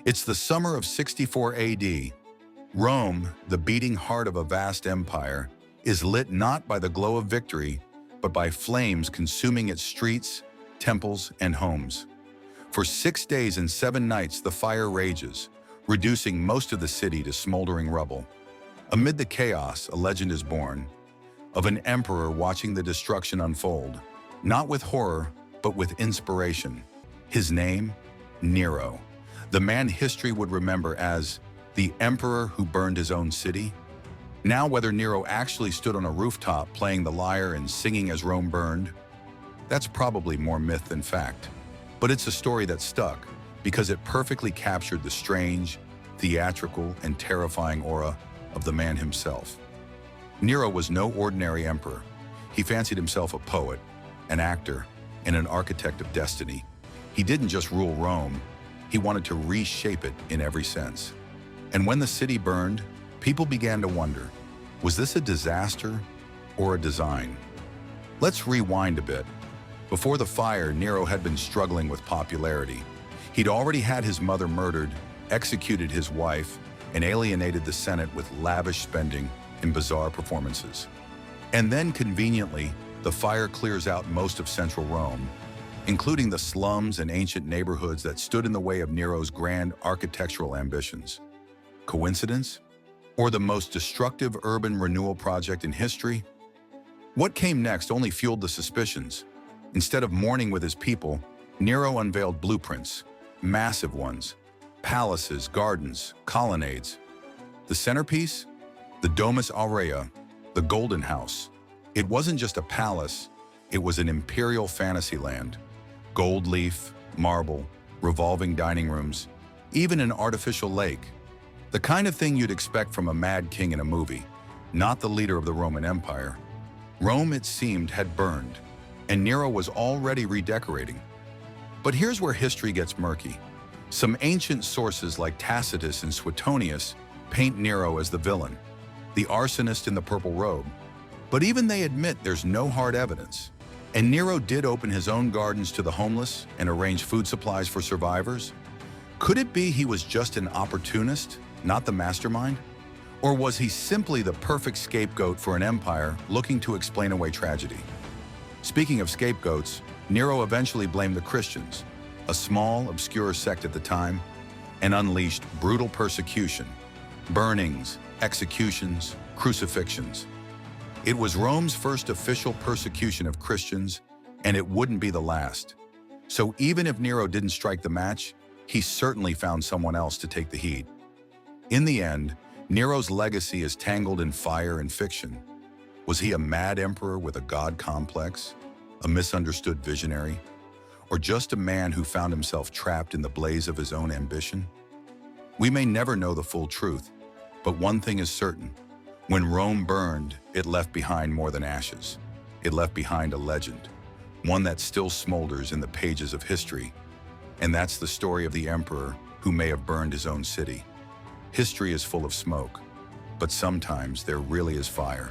It's the summer of 64 AD. Rome, the beating heart of a vast empire, is lit not by the glow of victory, but by flames consuming its streets, temples, and homes. For 6 days and 7 nights the fire rages, reducing most of the city to smoldering rubble. Amid the chaos, a legend is born of an emperor watching the destruction unfold, not with horror, but with inspiration. His name, Nero, the man history would remember as the emperor who burned his own city. Now, whether Nero actually stood on a rooftop playing the lyre and singing as Rome burned, that's probably more myth than fact. But it's a story that stuck because it perfectly captured the strange, theatrical, and terrifying aura of the man himself. Nero was no ordinary emperor. He fancied himself a poet, an actor, and an architect of destiny. He didn't just rule Rome, he wanted to reshape it in every sense. And when the city burned, people began to wonder, was this a disaster or a design? Let's rewind a bit. Before the fire, Nero had been struggling with popularity. He'd already had his mother murdered, executed his wife, and alienated the Senate with lavish spending and bizarre performances. And then, conveniently, the fire clears out most of central Rome, including the slums and ancient neighborhoods that stood in the way of Nero's grand architectural ambitions. Coincidence? Or the most destructive urban renewal project in history? What came next only fueled the suspicions. Instead of mourning with his people, Nero unveiled blueprints, massive ones, palaces, gardens, colonnades. The centerpiece? The Domus Aurea, the Golden House. It wasn't just a palace, it was an imperial fantasy land. Gold leaf, marble, revolving dining rooms, even an artificial lake. The kind of thing you'd expect from a mad king in a movie, not the leader of the Roman Empire. Rome, it seemed, had burned, and Nero was already redecorating. But here's where history gets murky. Some ancient sources like Tacitus and Suetonius paint Nero as the villain, the arsonist in the purple robe. But even they admit there's no hard evidence. And Nero did open his own gardens to the homeless and arrange food supplies for survivors. Could it be he was just an opportunist, not the mastermind? Or was he simply the perfect scapegoat for an empire looking to explain away tragedy? Speaking of scapegoats, Nero eventually blamed the Christians, a small, obscure sect at the time, and unleashed brutal persecution, burnings, executions, crucifixions. It was Rome's first official persecution of Christians, and it wouldn't be the last. So even if Nero didn't strike the match, he certainly found someone else to take the heat. In the end, Nero's legacy is tangled in fire and fiction. Was he a mad emperor with a god complex, a misunderstood visionary, or just a man who found himself trapped in the blaze of his own ambition? We may never know the full truth, but one thing is certain. When Rome burned, it left behind more than ashes. It left behind a legend, one that still smolders in the pages of history. And that's the story of the emperor who may have burned his own city. History is full of smoke, but sometimes there really is fire.